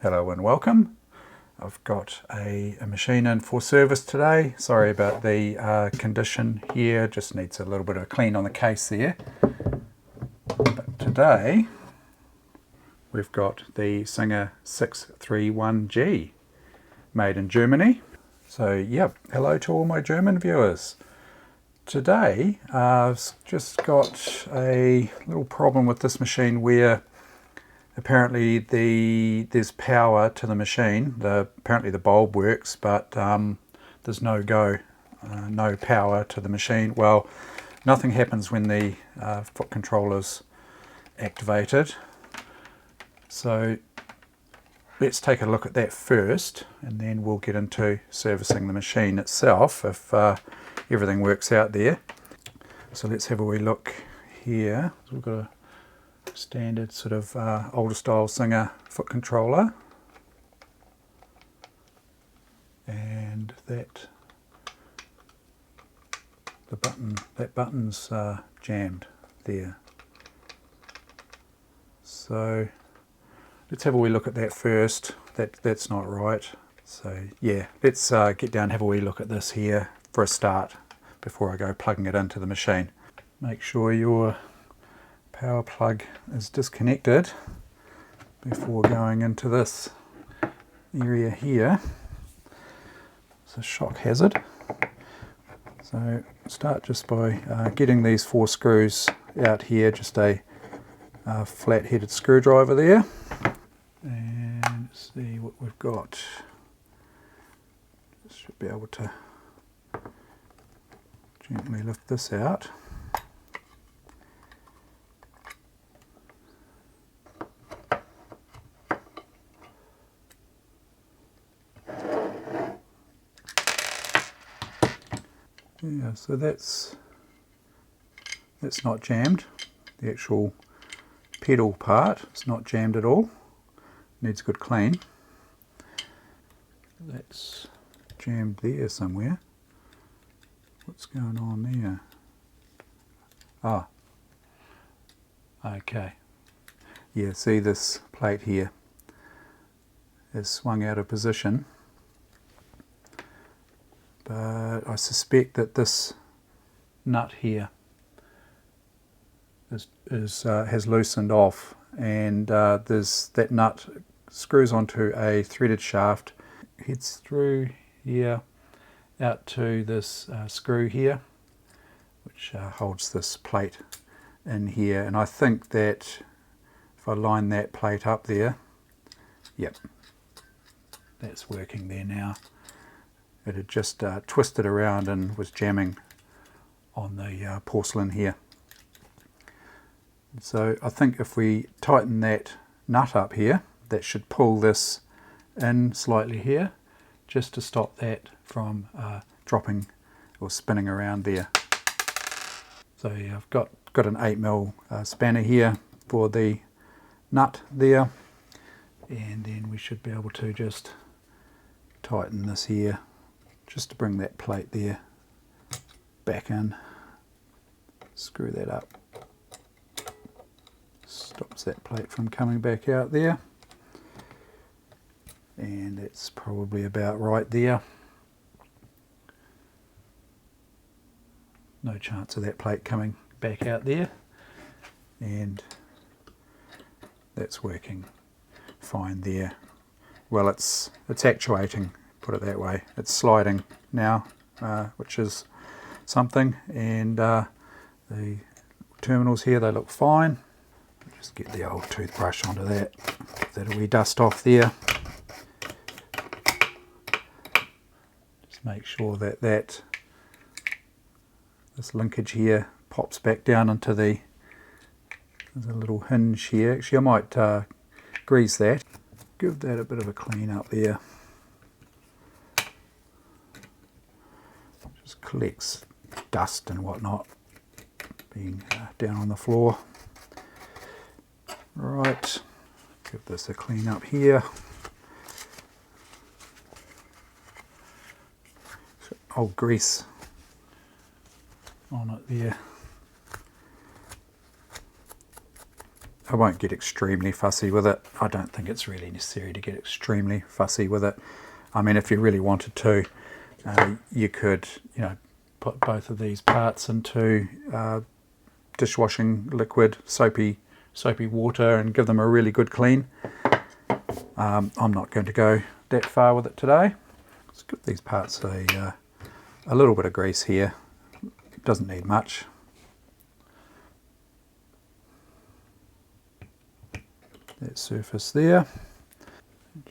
Hello and welcome. I've got a machine in for service today. Sorry about the condition here, just needs a little bit of clean on the case there. But today we've got the Singer 631G, made in Germany. So yep, hello to all my German viewers. Today I've just got a little problem with this machine where apparently there's power to the machine. Apparently the bulb works, but there's no power to the machine. Well, nothing happens when the foot controller's activated. So let's take a look at that first, and then we'll get into servicing the machine itself if everything works out there. So let's have a wee look here. So we've got a standard sort of older style Singer foot controller, and that button's jammed there. So let's have a wee look at that first. That's not right. So yeah, let's get down and have a wee look at this here for a start before I go plugging it into the machine. Make sure your power plug is disconnected before going into this area here. It's a shock hazard. So start just by getting these 4 screws out here, just a flat-headed screwdriver there, and see what we've got. Should be able to gently lift this out. Yeah, so that's not jammed. The actual pedal part is not jammed at all. Needs a good clean. That's jammed there somewhere. What's going on there? Ah, okay. Yeah, see this plate here is swung out of position. But I suspect that this nut here has loosened off, and that nut screws onto a threaded shaft, heads through here out to this screw here, which holds this plate in here. And I think that if I line that plate up there, yep, that's working there now. It had just twisted around and was jamming on the porcelain here. So I think if we tighten that nut up here, that should pull this in slightly here, just to stop that from dropping or spinning around there. So yeah, I've got an 8mm spanner here for the nut there, and then we should be able to just tighten this here, just to bring that plate there back in. Screw that up. Stops that plate from coming back out there. And that's probably about right there. No chance of that plate coming back out there. And that's working fine there. Well, it's actuating, put it that way. It's sliding now, which is something, and the terminals here, they look fine. Just get the old toothbrush onto that, get that a wee dust off there. Just make sure that this linkage here pops back down into there's a little hinge here. Actually, I might grease that. Give that a bit of a clean up there. Just collects dust and whatnot being down on the floor. Right, give this a clean up here. Old grease on it there. I won't get extremely fussy with it. I don't think it's really necessary to get extremely fussy with it. I mean, if you really wanted to, you could, put both of these parts into dishwashing liquid, soapy water, and give them a really good clean. I'm not going to go that far with it today. Let's give these parts a little bit of grease here. It doesn't need much. That surface there.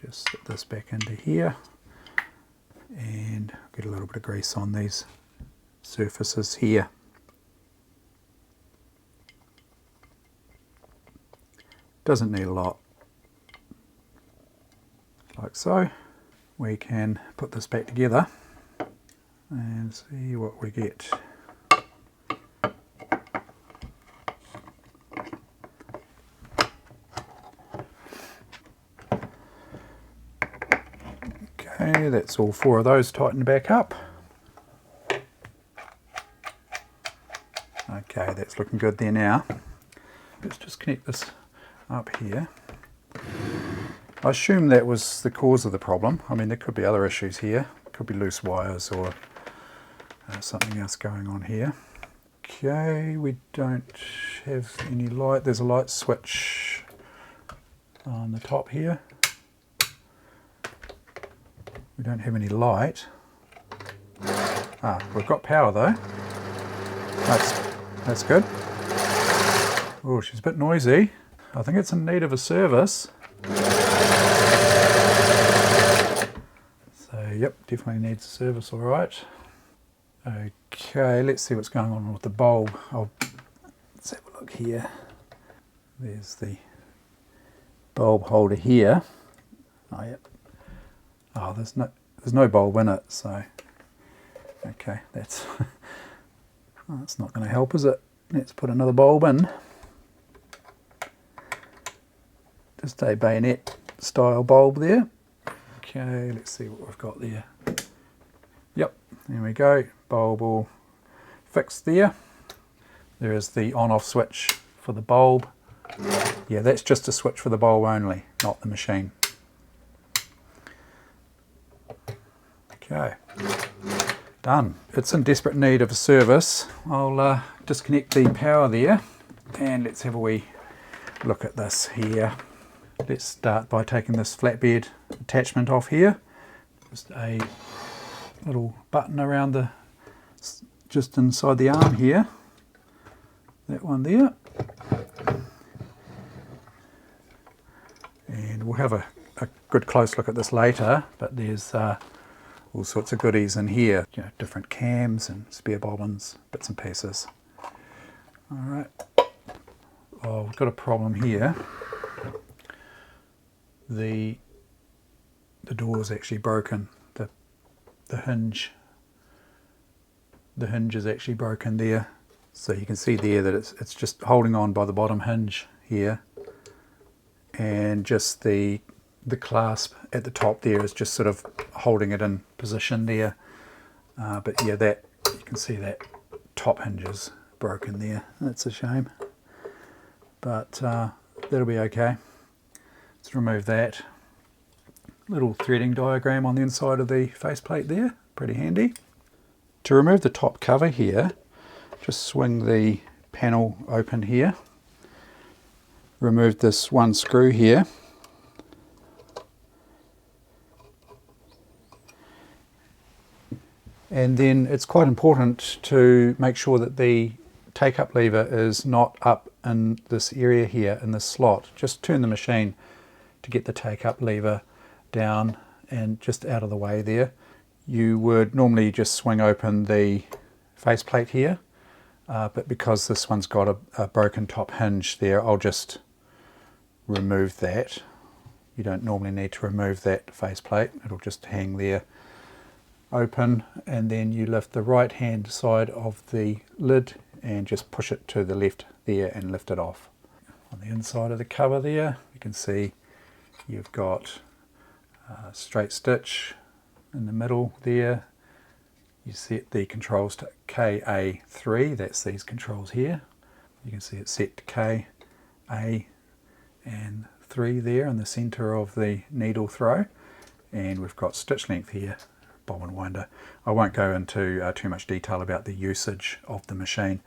Just set this back into here and get a little bit of grease on these surfaces here. Doesn't need a lot. Like so. We can put this back together and see what we get. Okay, that's all 4 of those tightened back up. Okay, that's looking good there now. Let's just connect this up here. I assume that was the cause of the problem. I mean, there could be other issues here. Could be loose wires or something else going on here. Okay, we don't have any light. There's a light switch on the top here. We don't have any light. We've got power though. That's good. Oh, she's a bit noisy. I think it's in need of a service. So, yep, definitely needs a service, all right. Okay, let's see what's going on with the bulb. Let's have a look here. There's the bulb holder here. Oh, yep. Oh, there's no bulb in it, so okay, that's that's not going to help, is it? Let's put another bulb in. Just a bayonet style bulb there. Okay, let's see what we've got there. Yep, there we go. Bulb all fixed there. There is the on-off switch for the bulb. Yeah, that's just a switch for the bulb only, not the machine. Okay, done. It's in desperate need of a service. I'll disconnect the power there and let's have a wee look at this here. Let's start by taking this flatbed attachment off here. Just a little button around just inside the arm here. That one there. And we'll have a good close look at this later, but there's all sorts of goodies in here. Different cams and spare bobbins, bits and pieces. Alright. Oh, we've got a problem here. The door's actually broken. The hinge is actually broken there. So you can see there that it's just holding on by the bottom hinge here, and just the clasp at the top there is just sort of holding it in position there. But yeah, that you can see that top hinge is broken there. That's a shame, but that'll be okay. Let's remove that. Little threading diagram on the inside of the faceplate there, pretty handy. To remove the top cover here, just swing the panel open here. Remove this one screw here. And then it's quite important to make sure that the take-up lever is not up in this area here, in this slot. Just turn the machine to get the take-up lever down and just out of the way there. You would normally just swing open the faceplate here, but because this one's got a broken top hinge there, I'll just remove that. You don't normally need to remove that faceplate. It'll just hang there open, and then you lift the right hand side of the lid and just push it to the left there and lift it off. On the inside of the cover there, you can see you've got a straight stitch in the middle there. You set the controls to KA3, that's these controls here. You can see it's set to KA and 3 there in the center of the needle throw, and we've got stitch length here, bobbin winder. I won't go into too much detail about the usage of the machine.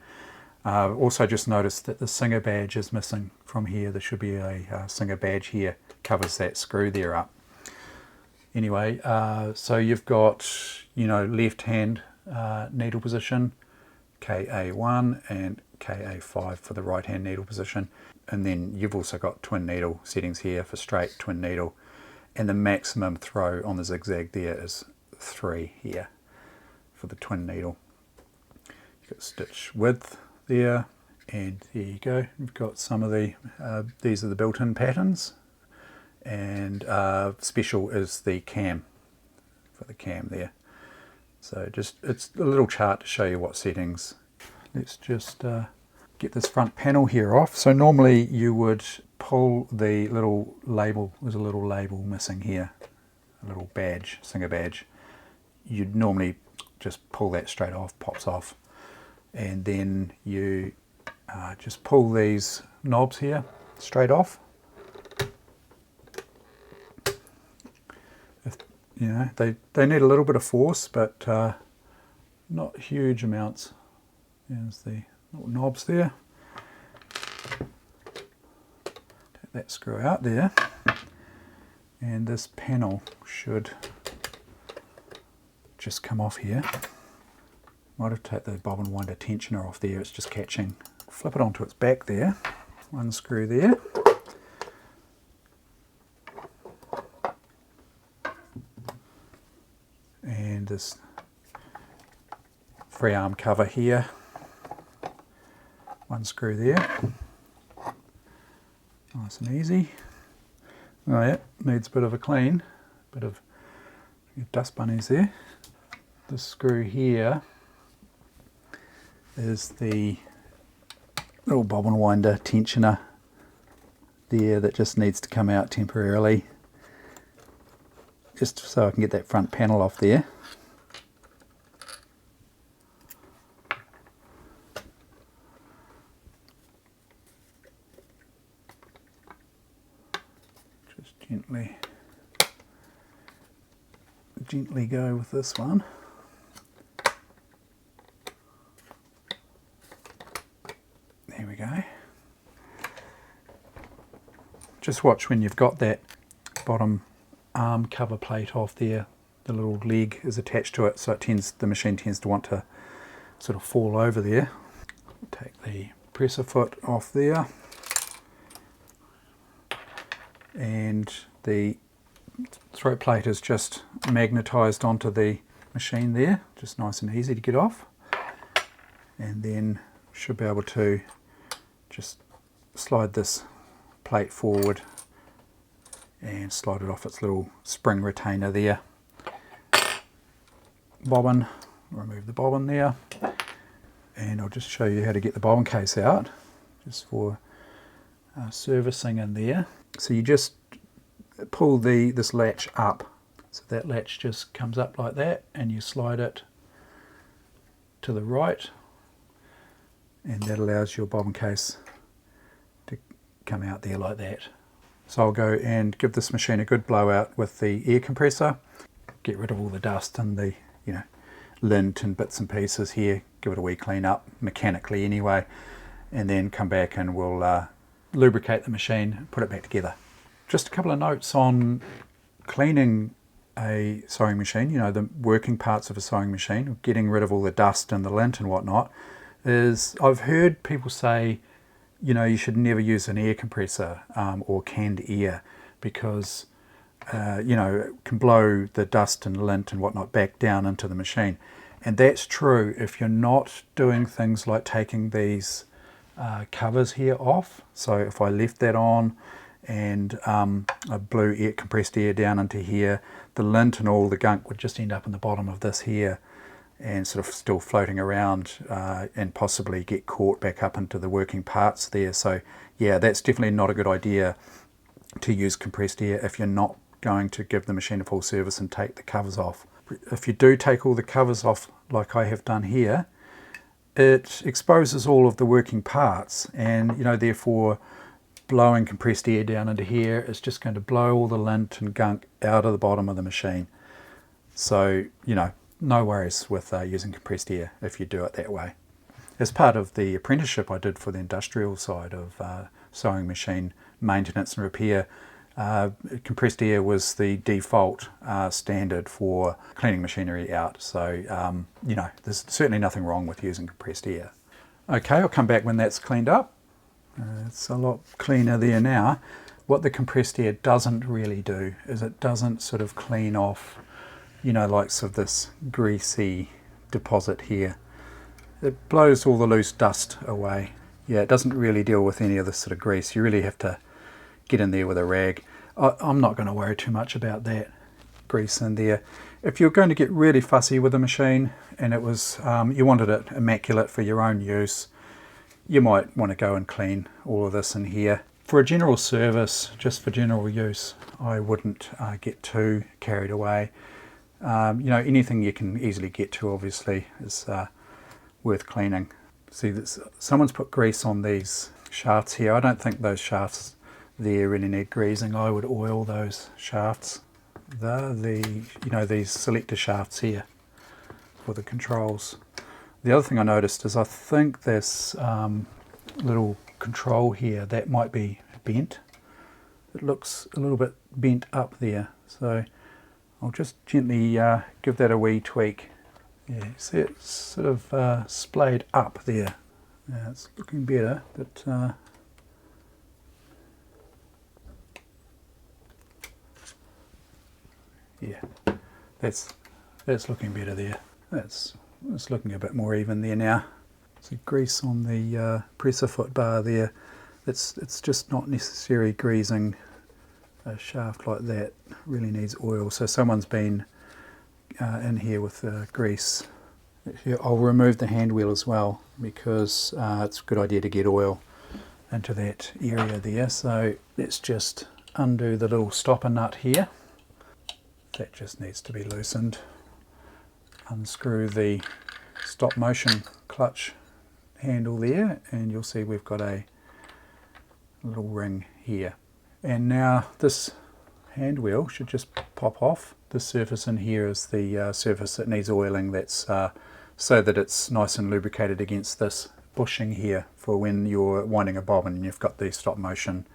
Also just noticed that the Singer badge is missing from here. There should be a Singer badge here, covers that screw there up. Anyway, so you've got, left hand needle position, KA1, and KA5 for the right hand needle position. And then you've also got twin needle settings here for straight, twin needle. And the maximum throw on the zigzag there is 3 here for the twin needle. You've got stitch width there, and there you go. You've got some of the, these are the built-in patterns, and special is the cam, for the cam there. So it's a little chart to show you what settings. Let's just get this front panel here off. So normally you would pull the little label, there's a little label missing here, a little badge, Singer badge. You'd normally just pull that straight off, pops off. And then you just pull these knobs here straight off. They need a little bit of force, but not huge amounts. There's the little knobs there. Take that screw out there, and this panel should just come off here. Might have taken the bobbin winder tensioner off there, it's just catching. Flip it onto its back there, one screw there. And this free arm cover here, one screw there. Nice and easy. Oh yeah, needs a bit of a clean, bit of dust bunnies there. This screw here is the little bobbin winder tensioner there that just needs to come out temporarily, just so I can get that front panel off there. Just gently go with this one. There we go. Just watch when you've got that bottom arm cover plate off there. The little leg is attached to it, so the machine tends to want to sort of fall over there. Take the presser foot off there, and the throat plate is just magnetized onto the machine there, just nice and easy to get off. And then should be able to just slide this plate forward and slide it off its little spring retainer there. Bobbin, remove the bobbin there, and I'll just show you how to get the bobbin case out, just for servicing in there. So you just pull this latch up, so that latch just comes up like that, and you slide it to the right, and that allows your bobbin case to come out there like that. So I'll go and give this machine a good blowout with the air compressor, get rid of all the dust and the lint and bits and pieces here, give it a wee clean up mechanically anyway, and then come back and we'll lubricate the machine and put it back together. Just a couple of notes on cleaning a sewing machine, the working parts of a sewing machine, getting rid of all the dust and the lint and whatnot, is I've heard people say, you should never use an air compressor or canned air, because it can blow the dust and lint and whatnot back down into the machine. And that's true if you're not doing things like taking these covers here off. So if I left that on and I blew compressed air down into here, the lint and all the gunk would just end up in the bottom of this here and sort of still floating around and possibly get caught back up into the working parts there. So yeah, that's definitely not a good idea to use compressed air if you're not going to give the machine a full service and take the covers off. If you do take all the covers off like I have done here, it exposes all of the working parts, and therefore blowing compressed air down into here, it's just going to blow all the lint and gunk out of the bottom of the machine. So, you know, no worries with using compressed air if you do it that way. As part of the apprenticeship I did for the industrial side of sewing machine maintenance and repair, compressed air was the default standard for cleaning machinery out. So, you know, there's certainly nothing wrong with using compressed air. Okay, I'll come back when that's cleaned up. It's a lot cleaner there now. What the compressed air doesn't really do is it doesn't sort of clean off, you know, like sort of this greasy deposit here. It blows all the loose dust away. Yeah, it doesn't really deal with any of this sort of grease. You really have to get in there with a rag. I'm not going to worry too much about that grease in there. If you're going to get really fussy with the machine and it was you wanted it immaculate for your own use, you might want to go and clean all of this in here. For a general service, just for general use, I wouldn't get too carried away. You know, anything you can easily get to obviously is worth cleaning. See, someone's put grease on these shafts here. I don't think those shafts there really need greasing. I would oil those shafts. They're you know, these selector shafts here for the controls. The other thing I noticed is I think this little control here, that might be bent. It looks a little bit bent up there, so I'll just gently give that a wee tweak. Yeah, see it's sort of splayed up there. Yeah, it's looking better, but yeah, that's looking better there. It's looking a bit more even there now. So grease on the presser foot bar there. It's just not necessary greasing a shaft like that. It really needs oil. So someone's been in here with grease. I'll remove the hand wheel as well because it's a good idea to get oil into that area there. So let's just undo the little stopper nut here. That just needs to be loosened. Unscrew the stop motion clutch handle there and you'll see we've got a little ring here. And now this hand wheel should just pop off. The surface in here is the surface that needs oiling. That's so that it's nice and lubricated against this bushing here for when you're winding a bobbin and you've got the stop motion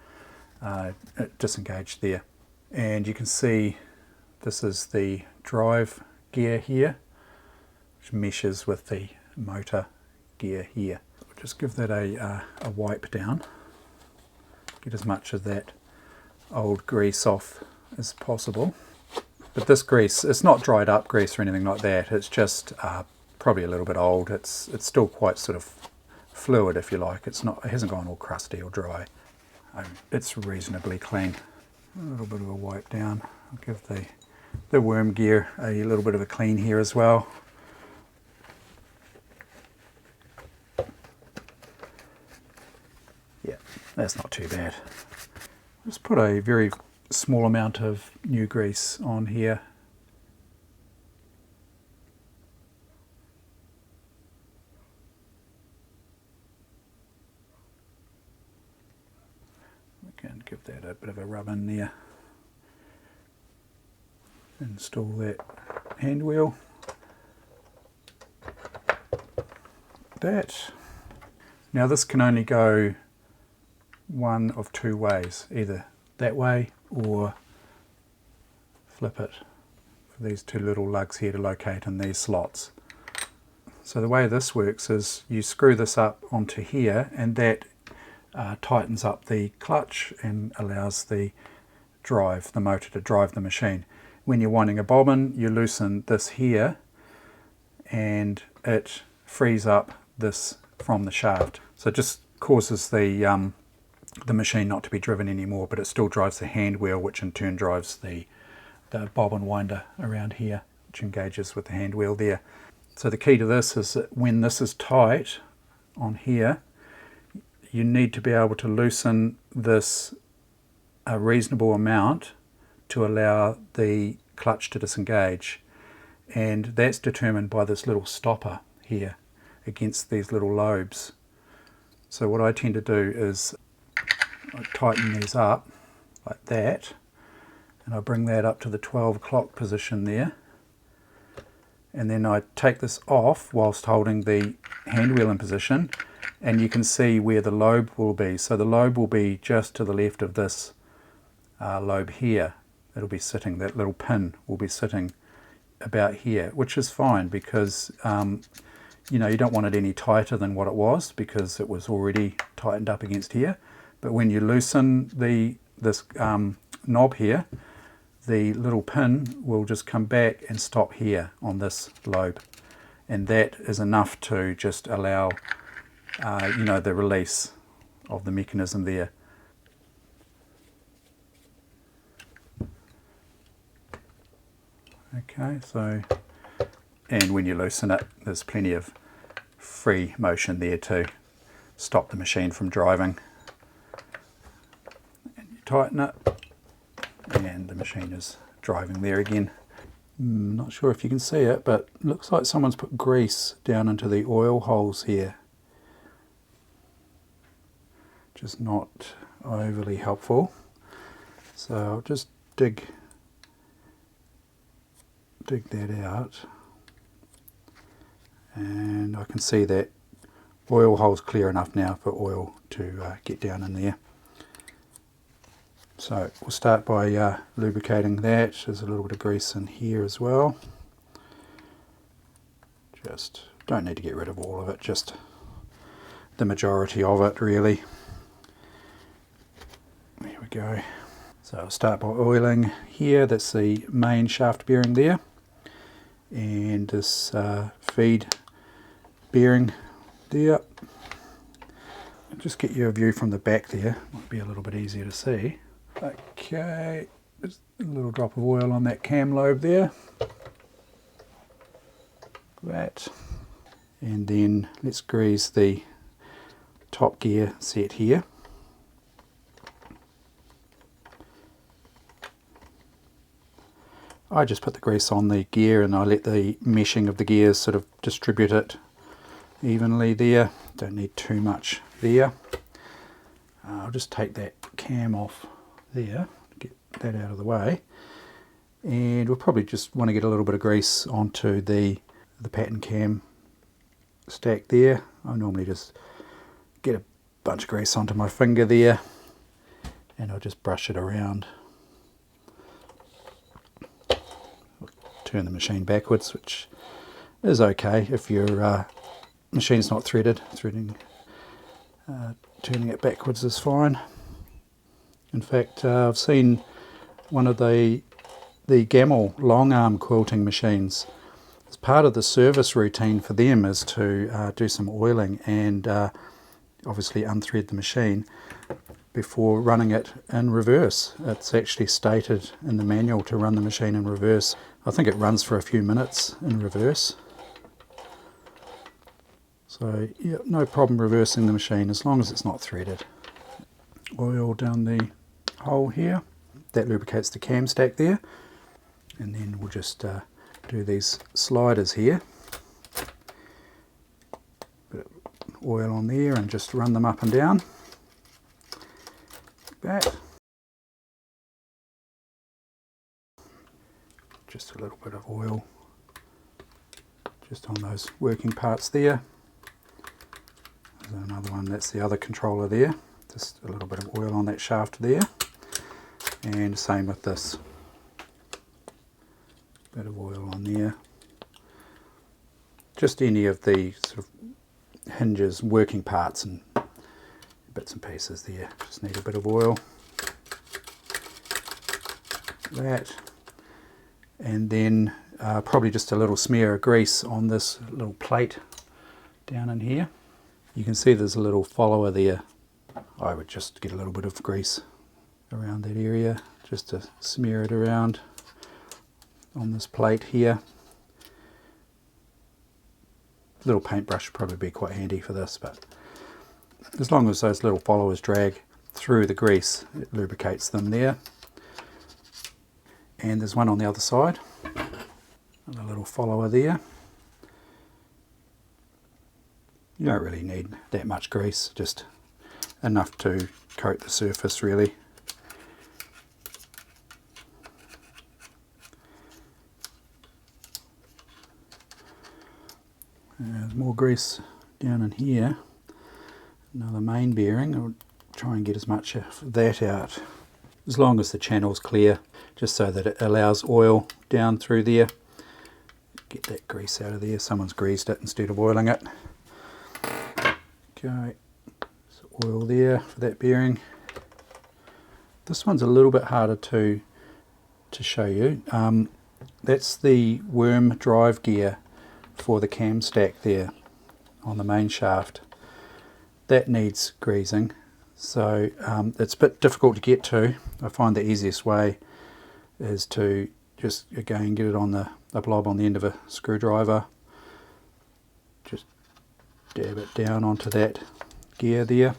disengaged there. And you can see this is the drive gear here, which meshes with the motor gear here. We'll just give that a wipe down, get as much of that old grease off as possible. But this grease, it's not dried up grease or anything like that, it's just probably a little bit old. It's still quite sort of fluid, if you like. It hasn't gone all crusty or dry. It's reasonably clean. A little bit of a wipe down. I'll give the worm gear a little bit of a clean here as well. Yeah, that's not too bad. Just put a very small amount of new grease on here. We can give that a bit of a rub in there. Install that hand wheel. That. Now this can only go one of two ways, either that way or flip it for these two little lugs here to locate in these slots. So the way this works is you screw this up onto here and that tightens up the clutch and allows the motor to drive the machine. When you're winding a bobbin, you loosen this here and it frees up this from the shaft. So it just causes the machine not to be driven anymore, but it still drives the hand wheel, which in turn drives the bobbin winder around here, which engages with the hand wheel there. So the key to this is that when this is tight on here, you need to be able to loosen this a reasonable amount to allow the clutch to disengage, and that's determined by this little stopper here against these little lobes. So what I tend to do is I tighten these up like that, and I bring that up to the 12 o'clock position there, and then I take this off whilst holding the hand wheel in position, and you can see where the lobe will be. So the lobe will be just to the left of this lobe here. It'll be sitting, that little pin will be sitting about here, which is fine because you know, you don't want it any tighter than what it was because it was already tightened up against here. But when you loosen this knob here, the little pin will just come back and stop here on this lobe, and that is enough to just allow you know, the release of the mechanism there. Okay, so, and when you loosen it, there's plenty of free motion there to stop the machine from driving. And you tighten it, and the machine is driving there again. Not sure if you can see it, but it looks like someone's put grease down into the oil holes here. Just not overly helpful. So I'll just dig that out, and I can see that oil hole's clear enough now for oil to get down in there. So we'll start by lubricating that. There's a little bit of grease in here as well. Just don't need to get rid of all of it, just the majority of it really. There we go. So I'll start by oiling here. That's the main shaft bearing there, and this feed bearing there. Just get you a view from the back there, might be a little bit easier to see. Okay, just a little drop of oil on that cam lobe there. That, and then let's grease the top gear set here. I just put the grease on the gear and I let the meshing of the gears sort of distribute it evenly there. Don't need too much there. I'll just take that cam off there, get that out of the way, and we'll probably just want to get a little bit of grease onto the pattern cam stack there. I normally just get a bunch of grease onto my finger there, and I'll just brush it around. Turn the machine backwards, which is okay if your machine's not threaded. Turning it backwards is fine. In fact, I've seen one of the Gamel long arm quilting machines. As part of the service routine for them is to do some oiling and obviously unthread the machine before running it in reverse. It's actually stated in the manual to run the machine in reverse. I think it runs for a few minutes in reverse. So yeah, no problem reversing the machine as long as it's not threaded. Oil down the hole here. That lubricates the cam stack there. And then we'll just do these sliders here. Bit of oil on there and just run them up and down. Like that. Just a little bit of oil just on those working parts there. There's another one, that's the other controller there. Just a little bit of oil on that shaft there. And same with this. Bit of oil on there. Just any of the sort of hinges, working parts and bits and pieces there. Just need a bit of oil. That. And then probably just a little smear of grease on this little plate down in here. You can see there's a little follower there. I would just get a little bit of grease around that area just to smear it around on this plate here. A little paintbrush would probably be quite handy for this, but as long as those little followers drag through the grease, it lubricates them there. And there's one on the other side, and a little follower there. You don't really need that much grease, just enough to coat the surface really. There's more grease down in here. Another main bearing. I'll try and get as much of that out, as long as the channel's clear, just so that it allows oil down through there. Get that grease out of there. Someone's greased it instead of oiling it. Okay, so oil there for that bearing. This one's a little bit harder to show you. That's the worm drive gear for the cam stack there on the main shaft. That needs greasing, so it's a bit difficult to get to. I find the easiest way is to just again get it on the blob on the end of a screwdriver, just dab it down onto that gear there.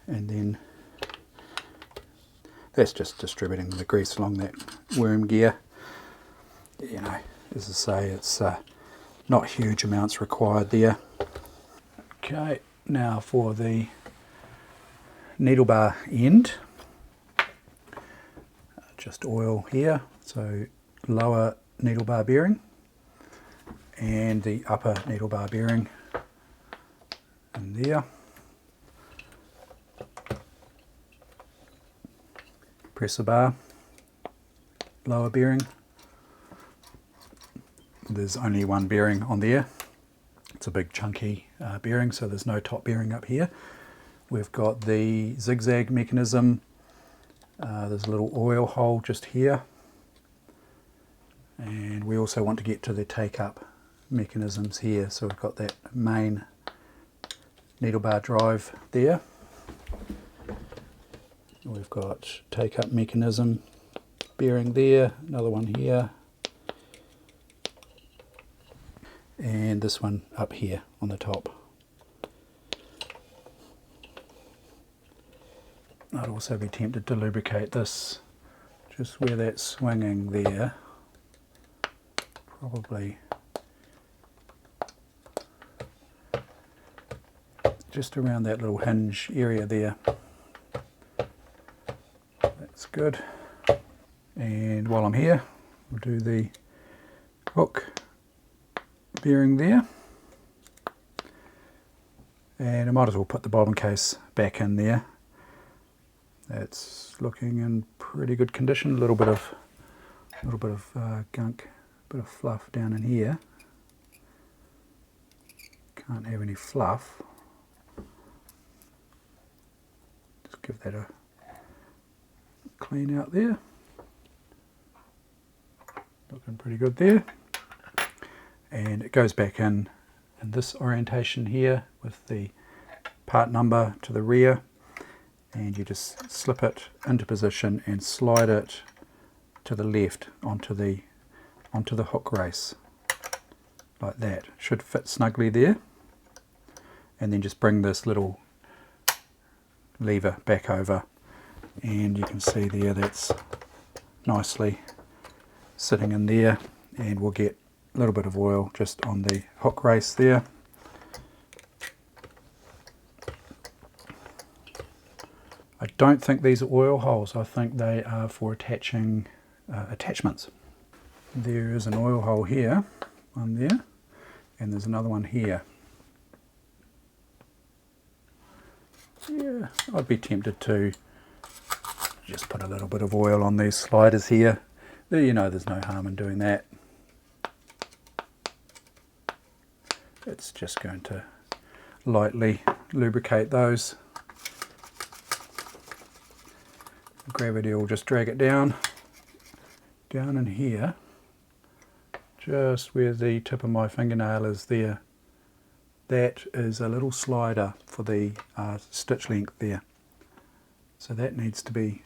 And then that's just distributing the grease along that worm gear. You know, as I say, it's not huge amounts required there. Okay, now for the needle bar end, just oil here, so lower needle bar bearing and the upper needle bar bearing in there. Pressure bar, lower bearing. There's only one bearing on there. It's a big chunky bearing, so there's no top bearing up here. We've got the zigzag mechanism. There's a little oil hole just here. And we also want to get to the take-up mechanisms here. So we've got that main needle bar drive there. We've got take-up mechanism bearing there, another one here, and this one up here on the top. I'd also be tempted to lubricate this just where that's swinging there, probably just around that little hinge area there. That's good. And while I'm here, we'll do the hook bearing there. And I might as well put the bobbin case back in there. That's looking in pretty good condition. A little bit of gunk, a bit of fluff down in here. Can't have any fluff. Just give that a clean out there. Looking pretty good there. And it goes back in this orientation here with the part number to the rear, and you just slip it into position and slide it to the left onto the hook race like that. Should fit snugly there, and then just bring this little lever back over, and you can see there that's nicely sitting in there, and we'll get a little bit of oil just on the hook race there. I don't think these are oil holes. I think they are for attaching attachments. There is an oil hole here, one there, and there's another one here. Yeah, I'd be tempted to just put a little bit of oil on these sliders here. You know, there's no harm in doing that. It's just going to lightly lubricate those. Gravity will just drag it down in here, just where the tip of my fingernail is there. That is a little slider for the stitch length there. So that needs to be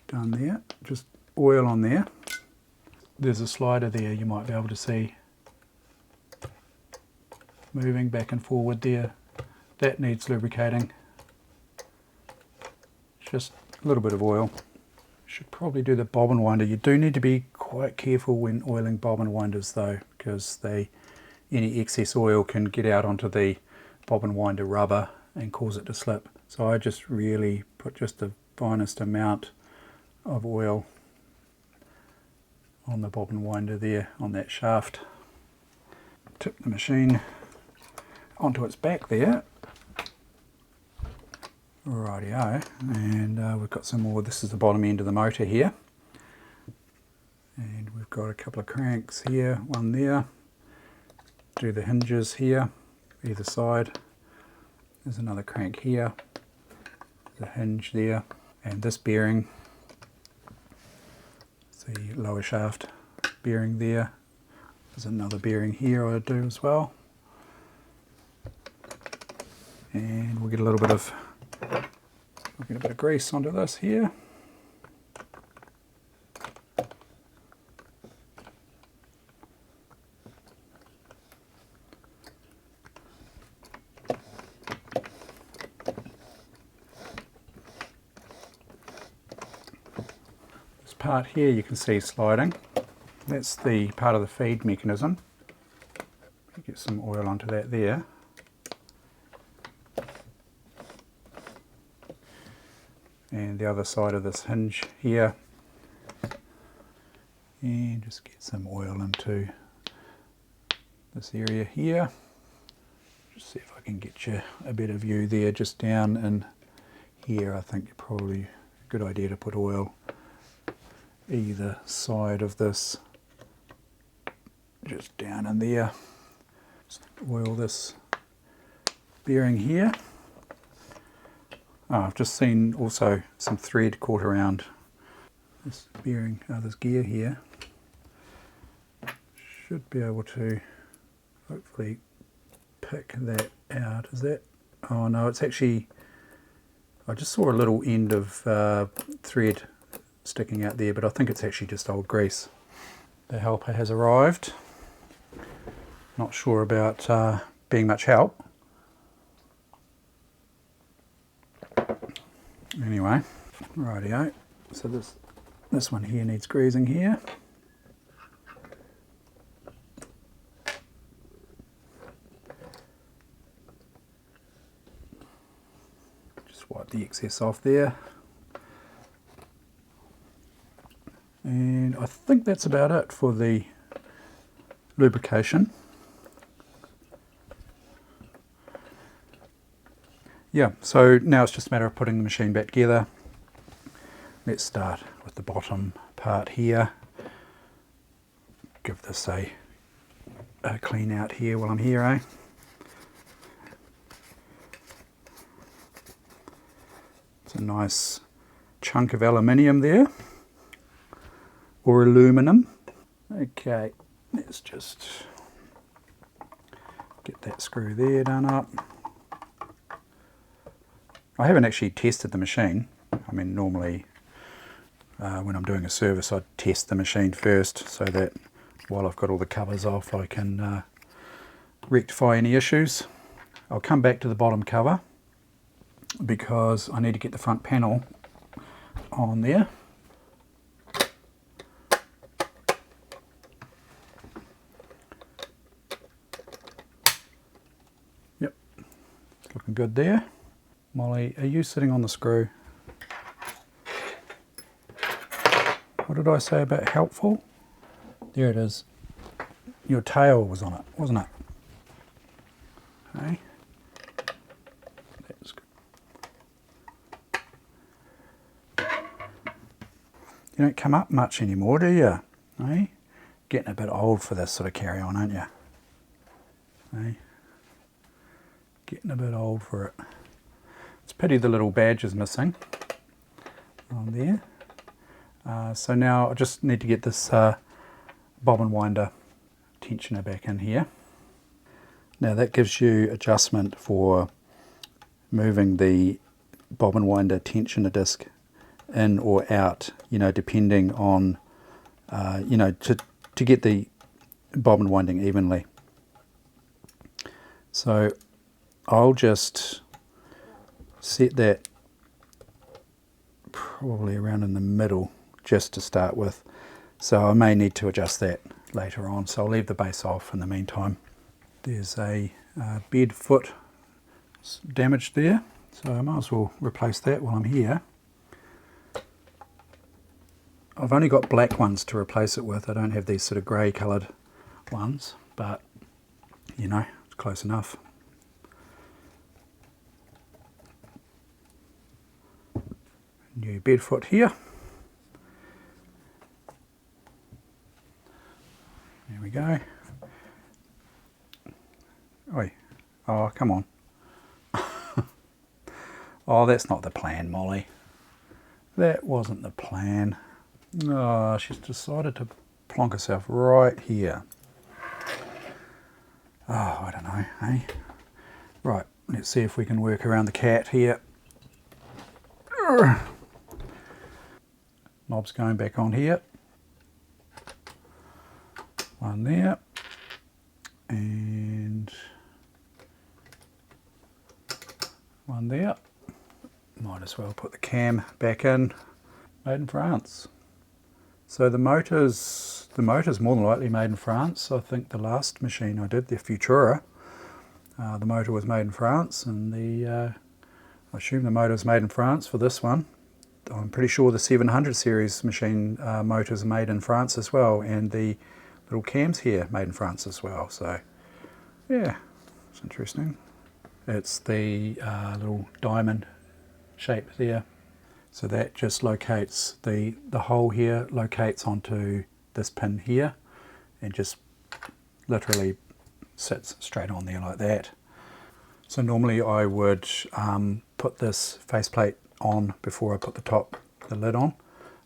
done there. Just oil on there. There's a slider there you might be able to see moving back and forward there. That needs lubricating. Just a little bit of oil. Should probably do the bobbin winder. You do need to be quite careful when oiling bobbin winders though, because any excess oil can get out onto the bobbin winder rubber and cause it to slip. So I just really put just the finest amount of oil on the bobbin winder there, on that shaft. Tip the machine onto its back there. Rightio, and we've got some more. This is the bottom end of the motor here, and we've got a couple of cranks here, one there. Do the hinges here, either side. There's another crank here, there's a hinge there, and this bearing, the lower shaft bearing there. There's another bearing here I do as well, and we'll get a bit of grease onto this here. This part here you can see sliding. That's the part of the feed mechanism. Get some oil onto that there. And the other side of this hinge here, and just get some oil into this area here. Just see if I can get you a better view there, just down in here. I think it's probably a good idea to put oil either side of this, just down in there. Just oil this bearing here. I've just seen also some thread caught around this bearing, this gear here. Should be able to hopefully pick that out. Is that? Oh no, it's actually, I just saw a little end of thread sticking out there, but I think it's actually just old grease. The helper has arrived. Not sure about being much help. Anyway, rightio. So this one here needs greasing here. Just wipe the excess off there. And I think that's about it for the lubrication. Yeah, so now it's just a matter of putting the machine back together. Let's start with the bottom part here. Give this a clean out here while I'm here, eh? It's a nice chunk of aluminium there, or aluminum. Okay, let's just get that screw there done up. I haven't actually tested the machine. I mean, normally when I'm doing a service I'd test the machine first, so that while I've got all the covers off I can rectify any issues. I'll come back to the bottom cover because I need to get the front panel on there. Yep, it's looking good there. Molly, are you sitting on the screw? What did I say about helpful? There it is. Your tail was on it, wasn't it? Okay. That's good. You don't come up much anymore, do you? Hey? Getting a bit old for this sort of carry on, aren't you? Hey? Getting a bit old for it. It's a pity the little badge is missing on there. So now I just need to get this bobbin winder tensioner back in here. Now that gives you adjustment for moving the bobbin winder tensioner disc in or out, you know, depending on, you know, to get the bobbin winding evenly. So I'll just set that probably around in the middle just to start with. So I may need to adjust that later on, so I'll leave the base off in the meantime. There's a bed foot damaged there, so I might as well replace that while I'm here. I've only got black ones to replace it with. I don't have these sort of grey coloured ones, but you know, it's close enough. New bed foot here. There we go. Oi. Oh, come on. Oh, that's not the plan, Molly. That wasn't the plan. Oh, she's decided to plonk herself right here. Oh, I don't know, eh? Right, let's see if we can work around the cat here. Knob's going back on here. One there. And one there. Might as well put the cam back in. Made in France. So the motor's more than likely made in France. I think the last machine I did, the Futura, the motor was made in France, and I assume the motor was made in France for this one. I'm pretty sure the 700 series machine motors are made in France as well, and the little cams here made in France as well. So yeah, it's interesting. It's the little diamond shape there. So that just locates, the hole here locates onto this pin here and just literally sits straight on there like that. So normally I would put this faceplate on before I put the lid on,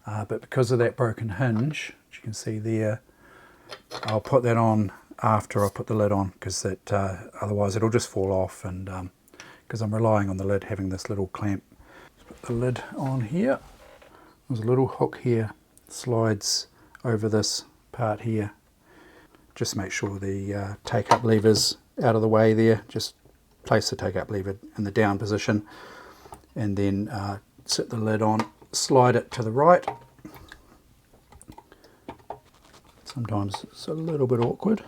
but because of that broken hinge, as you can see there, I'll put that on after I put the lid on, because otherwise it'll just fall off, and because I'm relying on the lid having this little clamp. Put the lid on here. There's a little hook here, slides over this part here. Just make sure the take-up lever's out of the way there. Just place the take-up lever in the down position, and then set the lid on, slide it to the right. Sometimes it's a little bit awkward.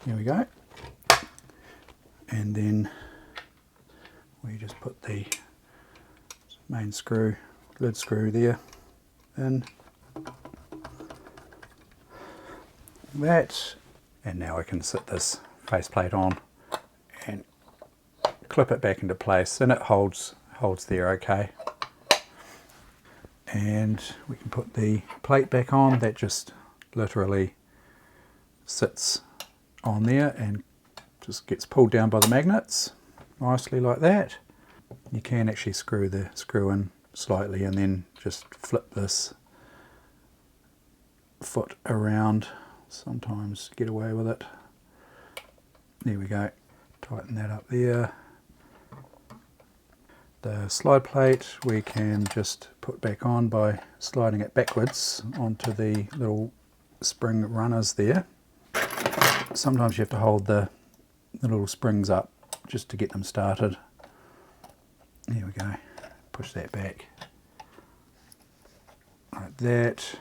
Here we go. And then we just put the main screw, lid screw there in. That, and now I can sit this faceplate on and clip it back into place, and it holds there okay. And we can put the plate back on. That just literally sits on there and just gets pulled down by the magnets nicely like that. You can actually screw the screw in slightly and then just flip this foot around. Sometimes get away with it. There we go. Tighten that up there. The slide plate we can just put back on by sliding it backwards onto the little spring runners there. Sometimes you have to hold the little springs up just to get them started. There we go. Push that back like that.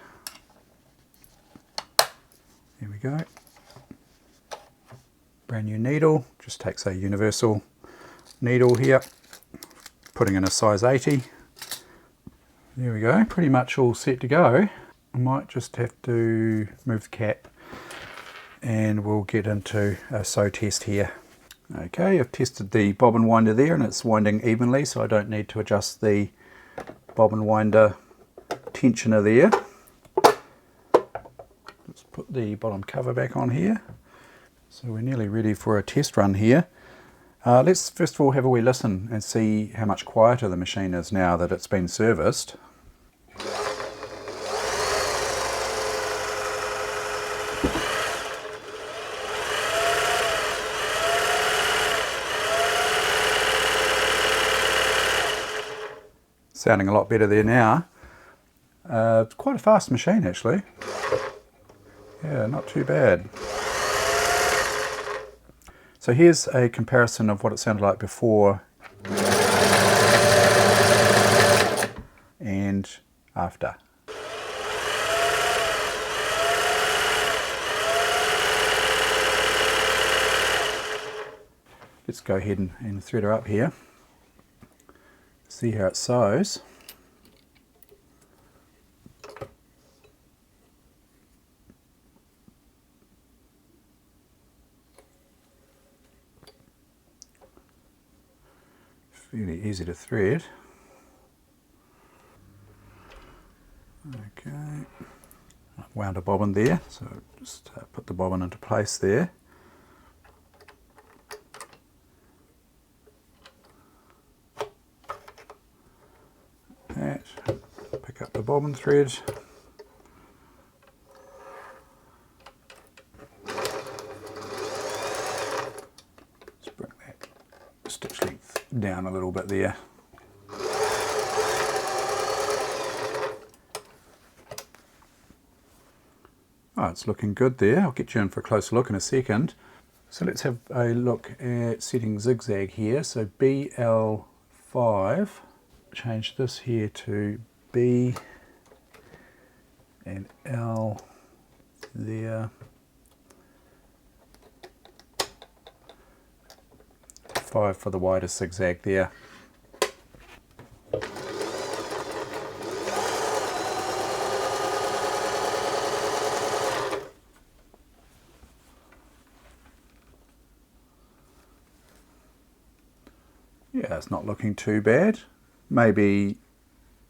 There we go. Brand new needle. Just takes a universal needle here. Putting in a size 80. There we go. Pretty much all set to go. I might just have to move the cap and we'll get into a sew test here. Okay, I've tested the bobbin winder there and it's winding evenly, so I don't need to adjust the bobbin winder tensioner there. Let's put the bottom cover back on here. So we're nearly ready for a test run here. Let's first of all have a wee listen and see how much quieter the machine is now that it's been serviced. Sounding a lot better there now. It's quite a fast machine actually. Yeah, not too bad. So here's a comparison of what it sounded like before and after. let's go ahead and thread her up here. See how it sews. Fairly easy to thread. Okay, I've wound a bobbin there, so just put the bobbin into place there. That, pick up the bobbin thread. Just bring that stitch length down a little bit there. Oh, it's looking good there. I'll get you in for a closer look in a second. So let's have a look at setting zigzag here. So BL5, change this here to B and L there. 5 for the widest zigzag there. Yeah, it's not looking too bad. Maybe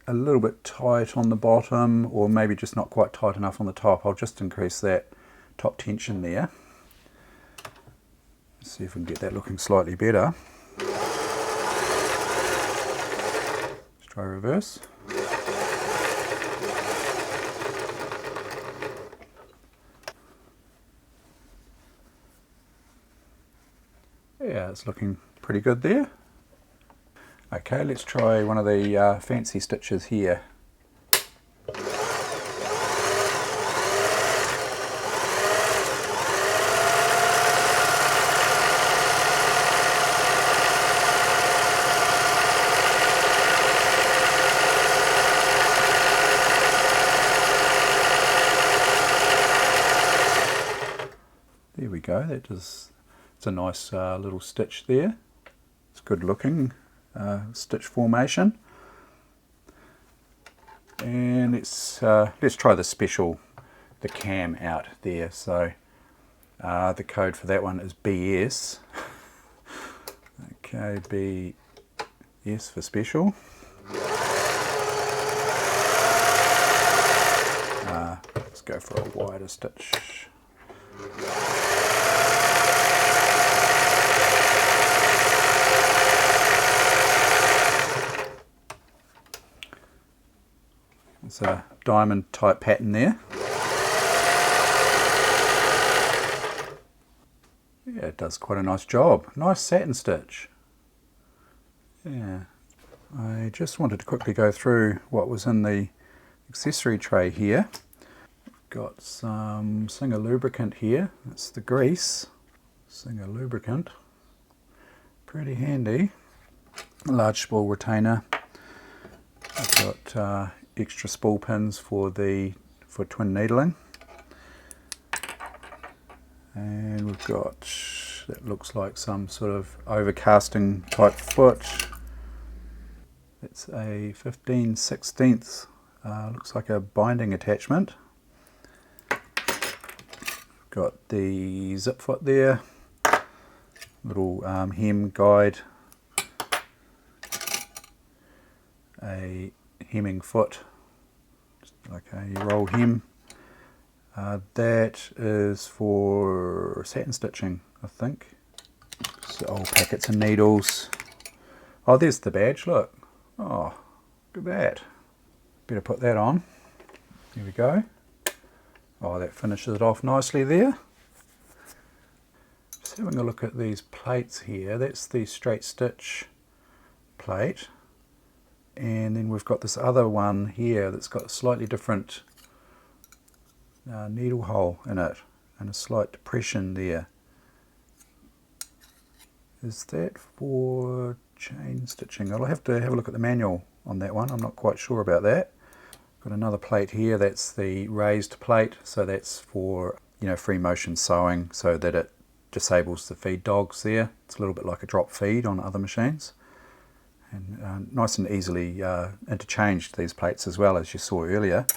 a little bit tight on the bottom, or maybe just not quite tight enough on the top. I'll just increase that top tension there. See if we can get that looking slightly better. Let's try reverse. Yeah, it's looking pretty good there. Okay, let's try one of the fancy stitches here. There we go, that is, it's a nice little stitch there. It's good looking stitch formation. And let's try the special, the cam out there. So the code for that one is BS. Okay, BS for special. Let's go for a wider stitch. It's a diamond type pattern there. Yeah, it does quite a nice job. Nice satin stitch. Yeah. I just wanted to quickly go through what was in the accessory tray here. Got some Singer lubricant here. That's the grease. Singer lubricant. Pretty handy. A large spool retainer. I've got extra spool pins for twin needling, and we've got, that looks like some sort of overcasting type foot. It's a 15/16, looks like a binding attachment. Got the zip foot there, little hem guide, a hemming foot, just like a roll hem. That is for satin stitching, I think. So old packets of needles. Oh, there's the badge, look. Oh, look at that. Better put that on. There we go. Oh, that finishes it off nicely there. Just having a look at these plates here. That's the straight stitch plate. And then we've got this other one here that's got a slightly different needle hole in it and a slight depression there. Is that for chain stitching? I'll have to have a look at the manual on that one. I'm not quite sure about that. Got another plate here, that's the raised plate, so that's for, you know, free motion sewing, so that it disables the feed dogs there. It's a little bit like a drop feed on other machines. And nice and easily interchanged, these plates as well, as you saw earlier.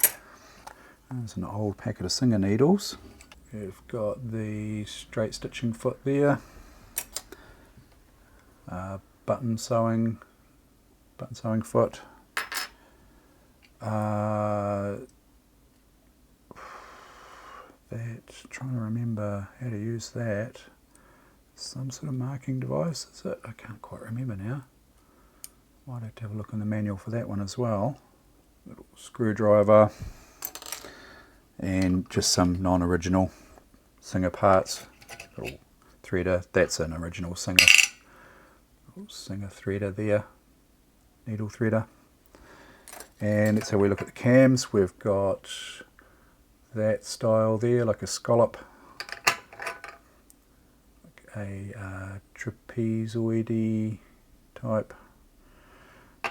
There's an old packet of Singer needles. We've got the straight stitching foot there. Button sewing foot. Trying to remember how to use that. Some sort of marking device, is it? I can't quite remember now. Might have to have a look in the manual for that one as well. Little screwdriver and just some non-original Singer parts. Little threader, that's an original Singer. Little Singer threader there, needle threader. And that's how we look at the cams. We've got that style there, like a scallop, like a trapezoid type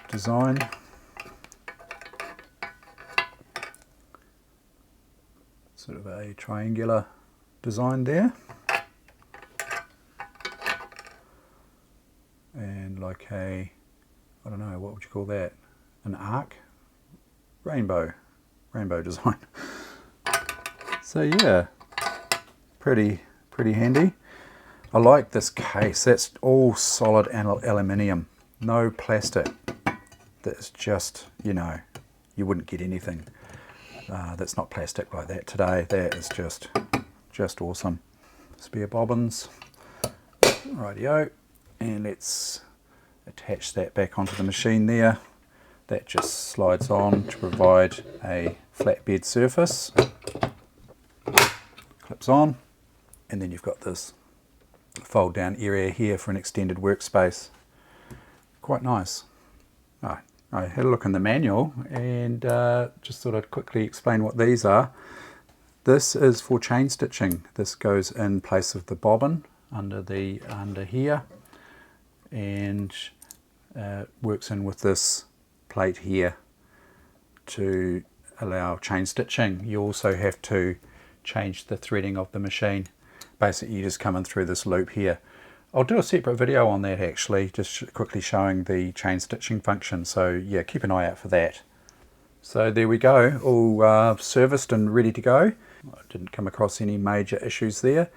design. Sort of a triangular design there. And like a, I don't know, what would you call that? An arc? Rainbow design. So yeah, pretty handy. I like this case. That's all solid aluminium, no plastic. That's just, you know, you wouldn't get anything that's not plastic like that today. That is just awesome. Spare bobbins, rightio, and let's attach that back onto the machine there. That just slides on to provide a flatbed surface. Clips on, and then you've got this fold down area here for an extended workspace. Quite nice. Right. I had a look in the manual and just thought I'd quickly explain what these are. This is for chain stitching. This goes in place of the bobbin under here, and works in with this plate here to allow chain stitching. You also have to change the threading of the machine. Basically, you just come in through this loop here. I'll do a separate video on that actually, just quickly showing the chain stitching function. So yeah, keep an eye out for that. So there we go, all serviced and ready to go. I didn't come across any major issues there.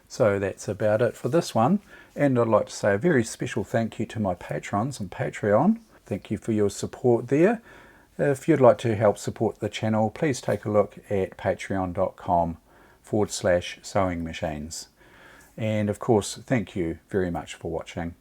So that's about it for this one. And I'd like to say a very special thank you to my patrons on Patreon. Thank you for your support there. If you'd like to help support the channel, please take a look at patreon.com/sewing machines. And of course, thank you very much for watching.